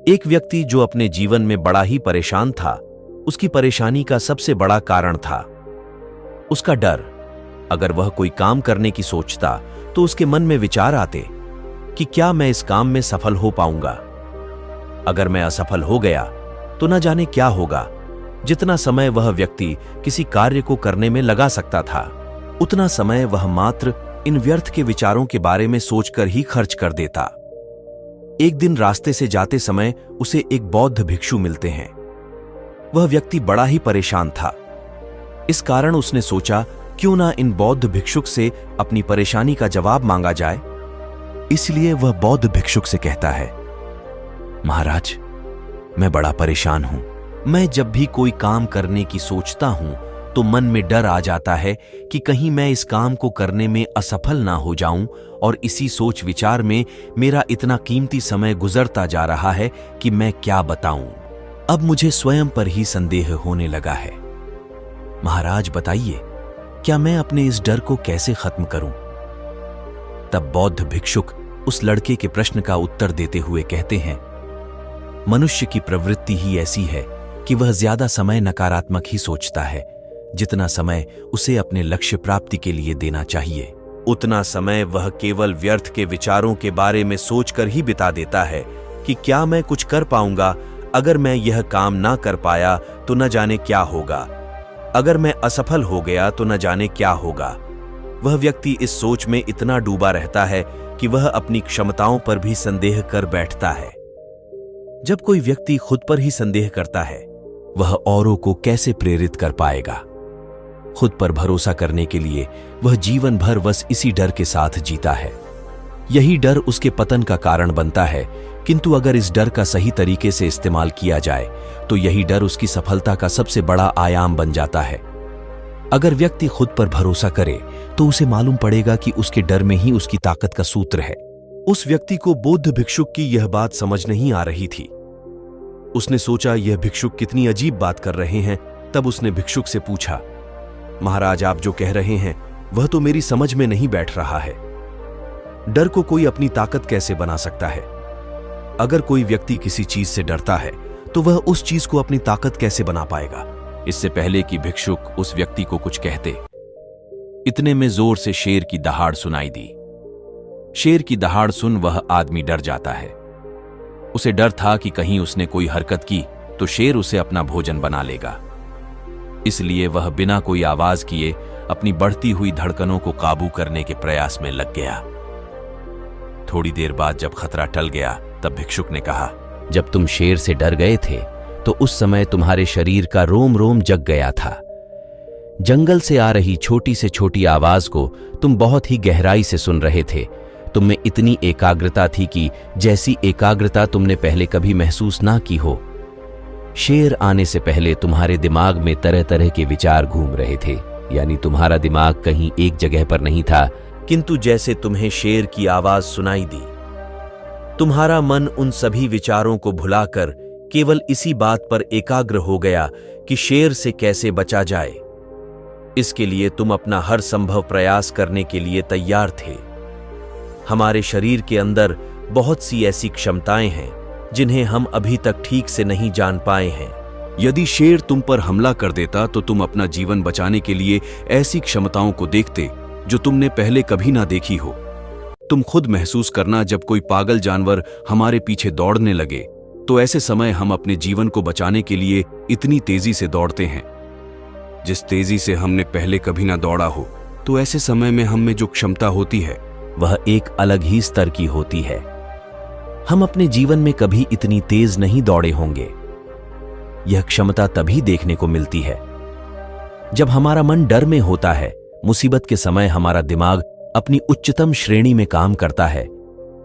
एक व्यक्ति जो अपने जीवन में बड़ा ही परेशान था, उसकी परेशानी का सबसे बड़ा कारण था उसका डर। अगर वह कोई काम करने की सोचता तो उसके मन में विचार आते कि क्या मैं इस काम में सफल हो पाऊंगा। अगर मैं असफल हो गया तो न जाने क्या होगा। जितना समय वह व्यक्ति किसी कार्य को करने में लगा सकता था, उतना समय वह मात्र इन व्यर्थ के विचारों के बारे में सोचकर ही खर्च कर देता। एक दिन रास्ते से जाते समय उसे एक बौद्ध भिक्षु मिलते हैं। वह व्यक्ति बड़ा ही परेशान था। इस कारण उसने सोचा क्यों ना इन बौद्ध भिक्षुक से अपनी परेशानी का जवाब मांगा जाए। इसलिए वह बौद्ध भिक्षुक से कहता है, महाराज, मैं बड़ा परेशान हूं। मैं जब भी कोई काम करने की सोचता हूं तो मन में डर आ जाता है कि कहीं मैं इस काम को करने में असफल ना हो जाऊं, और इसी सोच विचार में मेरा इतना कीमती समय गुजरता जा रहा है कि मैं क्या बताऊं। अब मुझे स्वयं पर ही संदेह होने लगा है। महाराज बताइए, क्या मैं अपने इस डर को कैसे खत्म करूं? तब बौद्ध भिक्षुक उस लड़के के प्रश्न का उत्तर देते हुए कहते हैं, मनुष्य की प्रवृत्ति ही ऐसी है कि वह ज्यादा समय नकारात्मक ही सोचता है। जितना समय उसे अपने लक्ष्य प्राप्ति के लिए देना चाहिए, उतना समय वह केवल व्यर्थ के विचारों के बारे में सोचकर ही बिता देता है कि क्या मैं कुछ कर पाऊंगा। अगर मैं यह काम ना कर पाया तो न जाने क्या होगा। अगर मैं असफल हो गया तो न जाने क्या होगा। वह व्यक्ति इस सोच में इतना डूबा रहता है कि वह अपनी क्षमताओं पर भी संदेह कर बैठता है। जब कोई व्यक्ति खुद पर ही संदेह करता है, वह औरों को कैसे प्रेरित कर पाएगा? खुद पर भरोसा करने के लिए वह जीवन भर बस इसी डर के साथ जीता है। यही डर उसके पतन का कारण बनता है। किंतु अगर इस डर का सही तरीके से इस्तेमाल किया जाए तो यही डर उसकी सफलता का सबसे बड़ा आयाम बन जाता है। अगर व्यक्ति खुद पर भरोसा करे तो उसे मालूम पड़ेगा कि उसके डर में ही उसकी ताकत का सूत्र है। उस व्यक्ति को बौद्ध भिक्षुक की यह बात समझ नहीं आ रही थी। उसने सोचा, यह भिक्षुक कितनी अजीब बात कर रहे हैं। तब उसने भिक्षुक से पूछा, महाराज, आप जो कह रहे हैं वह तो मेरी समझ में नहीं बैठ रहा है। डर को कोई अपनी ताकत कैसे बना सकता है? अगर कोई व्यक्ति किसी चीज से डरता है तो वह उस चीज को अपनी ताकत कैसे बना पाएगा? इससे पहले कि भिक्षुक उस व्यक्ति को कुछ कहते, इतने में जोर से शेर की दहाड़ सुनाई दी। शेर की दहाड़ सुन वह आदमी डर जाता है। उसे डर था कि कहीं उसने कोई हरकत की तो शेर उसे अपना भोजन बना लेगा। इसलिए वह बिना कोई आवाज किए अपनी बढ़ती हुई धड़कनों को काबू करने के प्रयास में लग गया। थोड़ी देर बाद जब खतरा टल गया तब भिक्षुक ने कहा, जब तुम शेर से डर गए थे तो उस समय तुम्हारे शरीर का रोम रोम जग गया था। जंगल से आ रही छोटी से छोटी आवाज को तुम बहुत ही गहराई से सुन रहे थे। तुम में इतनी एकाग्रता थी कि जैसी एकाग्रता तुमने पहले कभी महसूस ना की हो। शेर आने से पहले तुम्हारे दिमाग में तरह तरह के विचार घूम रहे थे, यानी तुम्हारा दिमाग कहीं एक जगह पर नहीं था। किंतु जैसे तुम्हें शेर की आवाज सुनाई दी, तुम्हारा मन उन सभी विचारों को भुलाकर केवल इसी बात पर एकाग्र हो गया कि शेर से कैसे बचा जाए। इसके लिए तुम अपना हर संभव प्रयास करने के लिए तैयार थे। हमारे शरीर के अंदर बहुत सी ऐसी क्षमताएं हैं जिन्हें हम अभी तक ठीक से नहीं जान पाए हैं। यदि शेर तुम पर हमला कर देता तो तुम अपना जीवन बचाने के लिए ऐसी क्षमताओं को देखते जो तुमने पहले कभी ना देखी हो। तुम खुद महसूस करना, जब कोई पागल जानवर हमारे पीछे दौड़ने लगे तो ऐसे समय हम अपने जीवन को बचाने के लिए इतनी तेजी से दौड़ते हैं जिस तेजी से हमने पहले कभी ना दौड़ा हो। तो ऐसे समय में हम में जो क्षमता होती है वह एक अलग ही स्तर की होती है। हम अपने जीवन में कभी इतनी तेज नहीं दौड़े होंगे। यह क्षमता तभी देखने को मिलती है जब हमारा मन डर में होता है। मुसीबत के समय हमारा दिमाग अपनी उच्चतम श्रेणी में काम करता है।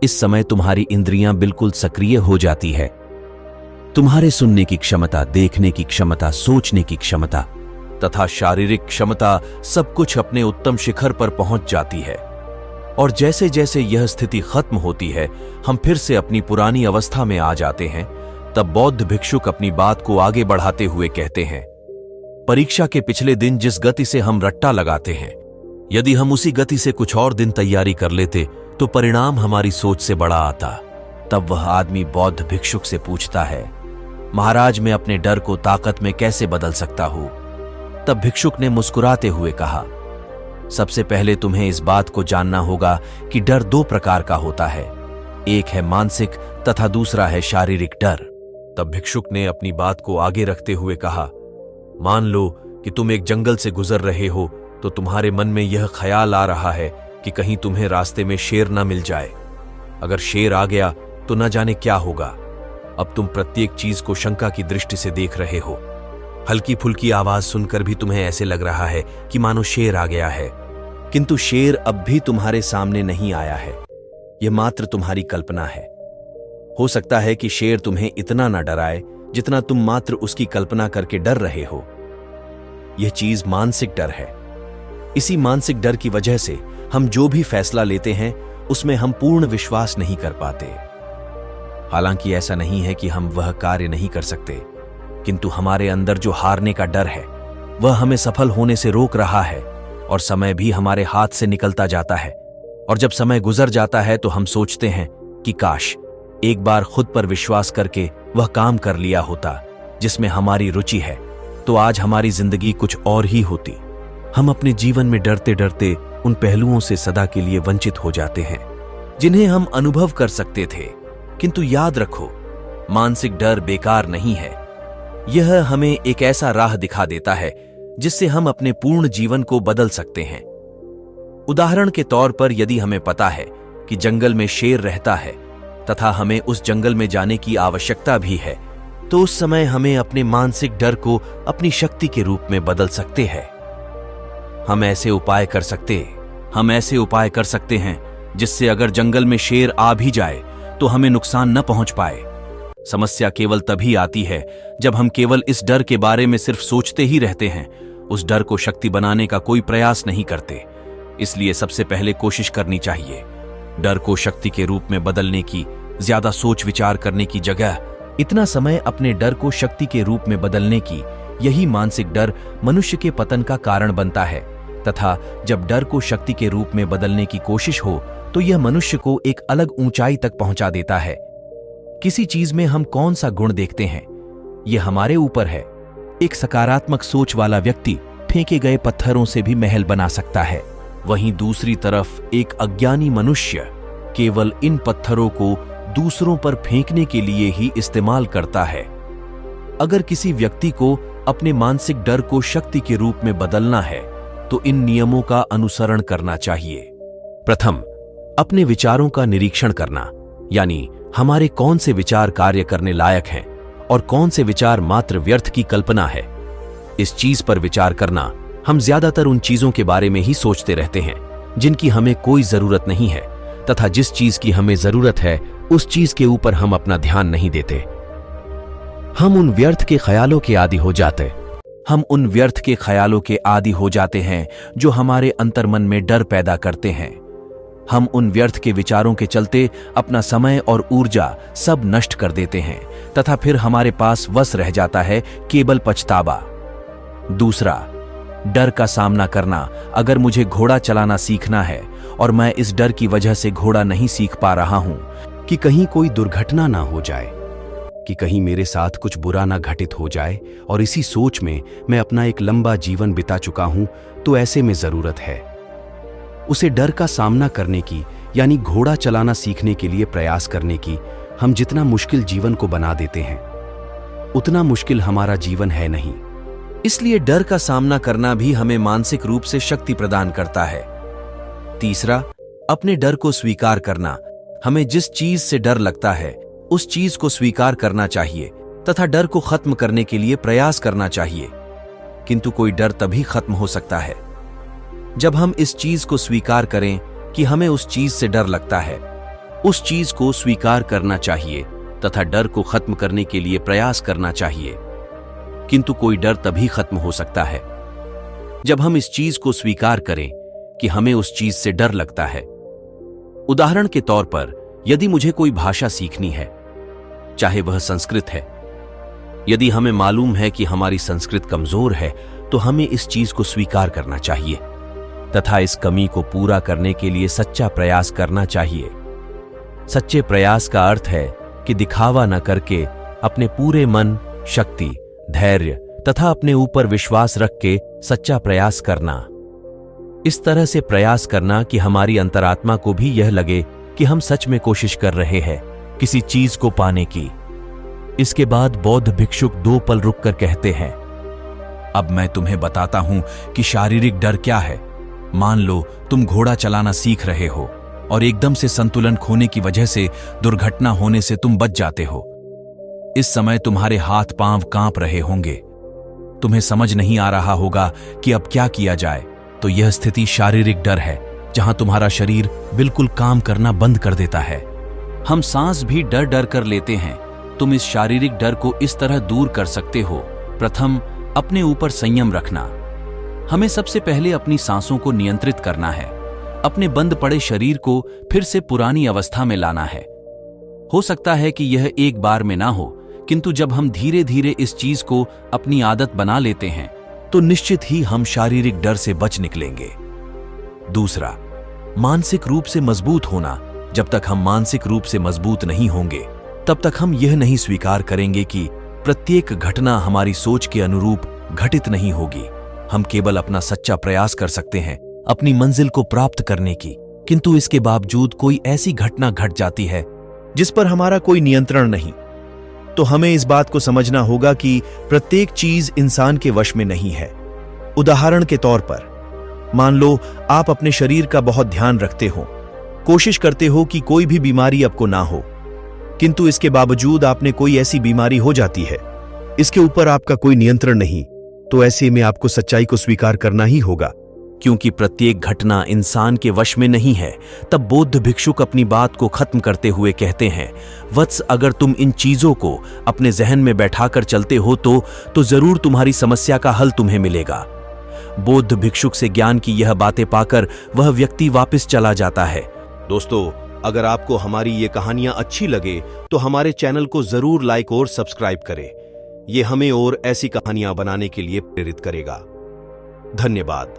इस समय तुम्हारी इंद्रियां बिल्कुल सक्रिय हो जाती है। तुम्हारे सुनने की क्षमता, देखने की क्षमता, सोचने की क्षमता तथा शारीरिक क्षमता सब कुछ अपने उत्तम शिखर पर पहुंच जाती है। और जैसे जैसे यह स्थिति खत्म होती है, हम फिर से अपनी पुरानी अवस्था में आ जाते हैं। तब बौद्ध भिक्षुक अपनी बात को आगे बढ़ाते हुए कहते हैं, परीक्षा के पिछले दिन जिस गति से हम रट्टा लगाते हैं, यदि हम उसी गति से कुछ और दिन तैयारी कर लेते तो परिणाम हमारी सोच से बड़ा आता। तब वह आदमी बौद्ध भिक्षुक से पूछता है, महाराज, मैं अपने डर को ताकत में कैसे बदल सकता हूं? तब भिक्षुक ने मुस्कुराते हुए कहा, सबसे पहले तुम्हें इस बात को जानना होगा कि डर दो प्रकार का होता है, एक है मानसिक तथा दूसरा है शारीरिक डर। तब भिक्षुक ने अपनी बात को आगे रखते हुए कहा, मान लो कि तुम एक जंगल से गुजर रहे हो तो तुम्हारे मन में यह ख्याल आ रहा है कि कहीं तुम्हें रास्ते में शेर ना मिल जाए। अगर शेर आ गया तो न जाने क्या होगा। अब तुम प्रत्येक चीज को शंका की दृष्टि से देख रहे हो। हल्की फुल्की आवाज सुनकर भी तुम्हें ऐसे लग रहा है कि मानो शेर आ गया है, किंतु शेर अब भी तुम्हारे सामने नहीं आया है। यह मात्र तुम्हारी कल्पना है। हो सकता है कि शेर तुम्हें इतना ना डराए जितना तुम मात्र उसकी कल्पना करके डर रहे हो। यह चीज मानसिक डर है। इसी मानसिक डर की वजह से हम जो भी फैसला लेते हैं उसमें हम पूर्ण विश्वास नहीं कर पाते। हालांकि ऐसा नहीं है कि हम वह कार्य नहीं कर सकते, किंतु हमारे अंदर जो हारने का डर है वह हमें सफल होने से रोक रहा है और समय भी हमारे हाथ से निकलता जाता है। और जब समय गुजर जाता है तो हम सोचते हैं कि काश एक बार खुद पर विश्वास करके वह काम कर लिया होता जिसमें हमारी रुचि है, तो आज हमारी जिंदगी कुछ और ही होती। हम अपने जीवन में डरते डरते उन पहलुओं से सदा के लिए वंचित हो जाते हैं जिन्हें हम अनुभव कर सकते थे। किंतु याद रखो, मानसिक डर बेकार नहीं है। यह हमें एक ऐसा राह दिखा देता है जिससे हम अपने पूर्ण जीवन को बदल सकते हैं। उदाहरण के तौर पर, यदि हमें पता है कि जंगल में शेर रहता है तथा हमें उस जंगल में जाने की आवश्यकता भी है, तो उस समय हमें अपने मानसिक डर को अपनी शक्ति के रूप में बदल सकते हैं। हम ऐसे उपाय कर सकते हैं जिससे अगर जंगल में शेर आ भी जाए तो हमें नुकसान न पहुंच पाए। समस्या केवल तभी आती है जब हम केवल इस डर के बारे में सिर्फ सोचते ही रहते हैं, उस डर को शक्ति बनाने का कोई प्रयास नहीं करते। इसलिए सबसे पहले कोशिश करनी चाहिए डर को शक्ति के रूप में बदलने की। ज्यादा सोच विचार करने की जगह इतना समय अपने डर को शक्ति के रूप में बदलने की। यही मानसिक डर मनुष्य के पतन का कारण बनता है, तथा जब डर को शक्ति के रूप में बदलने की कोशिश हो तो यह मनुष्य को एक अलग ऊंचाई तक पहुंचा देता है। किसी चीज में हम कौन सा गुण देखते हैं, यह हमारे ऊपर है। एक सकारात्मक सोच वाला व्यक्ति फेंके गए पत्थरों से भी महल बना सकता है, वहीं दूसरी तरफ एक अज्ञानी मनुष्य केवल इन पत्थरों को दूसरों पर फेंकने के लिए ही इस्तेमाल करता है। अगर किसी व्यक्ति को अपने मानसिक डर को शक्ति के रूप में बदलना है तो इन नियमों का अनुसरण करना चाहिए। प्रथम, अपने विचारों का निरीक्षण करना, यानी हमारे कौन से विचार कार्य करने लायक हैं और कौन से विचार मात्र व्यर्थ की कल्पना है। इस चीज पर विचार करना, हम ज्यादातर उन चीजों के बारे में ही सोचते रहते हैं जिनकी हमें कोई जरूरत नहीं है, तथा जिस चीज की हमें जरूरत है उस चीज के ऊपर हम अपना ध्यान नहीं देते। हम उन व्यर्थ के ख्यालों के आदी हो जाते हैं जो हमारे अंतर्मन में डर पैदा करते हैं। हम उन व्यर्थ के विचारों के चलते अपना समय और ऊर्जा सब नष्ट कर देते हैं, तथा फिर हमारे पास बस रह जाता है केवल पछतावा। दूसरा, डर का सामना करना। अगर मुझे घोड़ा चलाना सीखना है और मैं इस डर की वजह से घोड़ा नहीं सीख पा रहा हूं कि कहीं कोई दुर्घटना ना हो जाए, कि कहीं मेरे साथ कुछ बुरा ना घटित हो जाए, और इसी सोच में मैं अपना एक लंबा जीवन बिता चुका हूं, तो ऐसे में जरूरत है उसे डर का सामना करने की, यानी घोड़ा चलाना सीखने के लिए प्रयास करने की। हम जितना मुश्किल जीवन को बना देते हैं उतना मुश्किल हमारा जीवन है नहीं। इसलिए डर का सामना करना भी हमें मानसिक रूप से शक्ति प्रदान करता है। तीसरा, अपने डर को स्वीकार करना। हमें जिस चीज से डर लगता है उस चीज को स्वीकार करना चाहिए तथा डर को खत्म करने के लिए प्रयास करना चाहिए। किंतु कोई डर तभी खत्म हो सकता है जब हम इस चीज को स्वीकार करें कि हमें उस चीज से डर लगता है। उस चीज को स्वीकार करना चाहिए तथा डर को खत्म करने के लिए प्रयास करना चाहिए। किंतु कोई डर तभी खत्म हो सकता है जब हम इस चीज को स्वीकार करें कि हमें उस चीज से डर लगता है। उदाहरण के तौर पर, यदि मुझे कोई भाषा सीखनी है, चाहे वह संस्कृत है, यदि हमें मालूम है कि हमारी संस्कृत कमजोर है, तो हमें इस चीज को स्वीकार करना चाहिए तथा इस कमी को पूरा करने के लिए सच्चा प्रयास करना चाहिए। सच्चे प्रयास का अर्थ है कि दिखावा न करके अपने पूरे मन, शक्ति, धैर्य तथा अपने ऊपर विश्वास रख के सच्चा प्रयास करना। इस तरह से प्रयास करना कि हमारी अंतरात्मा को भी यह लगे कि हम सच में कोशिश कर रहे हैं किसी चीज को पाने की। इसके बाद बौद्ध भिक्षुक 2 पल रुककर कहते हैं, अब मैं तुम्हें बताता हूं कि शारीरिक डर क्या है। मान लो तुम घोड़ा चलाना सीख रहे हो और एकदम से संतुलन खोने की वजह से दुर्घटना होने से तुम बच जाते हो। इस समय तुम्हारे हाथ पांव कांप रहे होंगे, तुम्हें समझ नहीं आ रहा होगा कि अब क्या किया जाए। तो यह स्थिति शारीरिक डर है, जहां तुम्हारा शरीर बिल्कुल काम करना बंद कर देता है। हम सांस भी डर डर कर लेते हैं। तुम इस शारीरिक डर को इस तरह दूर कर सकते हो। प्रथम, अपने ऊपर संयम रखना। हमें सबसे पहले अपनी सांसों को नियंत्रित करना है। अपने बंद पड़े शरीर को फिर से पुरानी अवस्था में लाना है। हो सकता है कि यह एक बार में ना हो, किंतु जब हम धीरे धीरे इस चीज को अपनी आदत बना लेते हैं तो निश्चित ही हम शारीरिक डर से बच निकलेंगे। दूसरा, मानसिक रूप से मजबूत होना। जब तक हम मानसिक रूप से मजबूत नहीं होंगे तब तक हम यह नहीं स्वीकार करेंगे कि प्रत्येक घटना हमारी सोच के अनुरूप घटित नहीं होगी। हम केवल अपना सच्चा प्रयास कर सकते हैं अपनी मंजिल को प्राप्त करने की, किंतु इसके बावजूद कोई ऐसी घटना घट जाती है जिस पर हमारा कोई नियंत्रण नहीं। तो हमें इस बात को समझना होगा कि प्रत्येक चीज इंसान के वश में नहीं है। उदाहरण के तौर पर, मान लो आप अपने शरीर का बहुत ध्यान रखते हो, कोशिश करते हो कि कोई भी बीमारी आपको ना हो, किंतु इसके बावजूद आपने कोई ऐसी बीमारी हो जाती है, इसके ऊपर आपका कोई नियंत्रण नहीं। तो ऐसे में आपको सच्चाई को स्वीकार करना ही होगा, क्योंकि प्रत्येक घटना इंसान के वश में नहीं है। तब बौद्ध भिक्षुक अपनी बात को खत्म करते हुए कहते हैं, वत्स, अगर तुम इन चीजों को अपने जहन में बैठाकर चलते हो तो जरूर तुम्हारी समस्या का हल तुम्हें मिलेगा। बौद्ध भिक्षुक से ज्ञान की यह बातें पाकर वह व्यक्ति वापस चला जाता है। दोस्तों, अगर आपको हमारी ये कहानियां अच्छी लगे तो हमारे चैनल को जरूर लाइक और सब्सक्राइब करें। ये हमें और ऐसी कहानियां बनाने के लिए प्रेरित करेगा। धन्यवाद।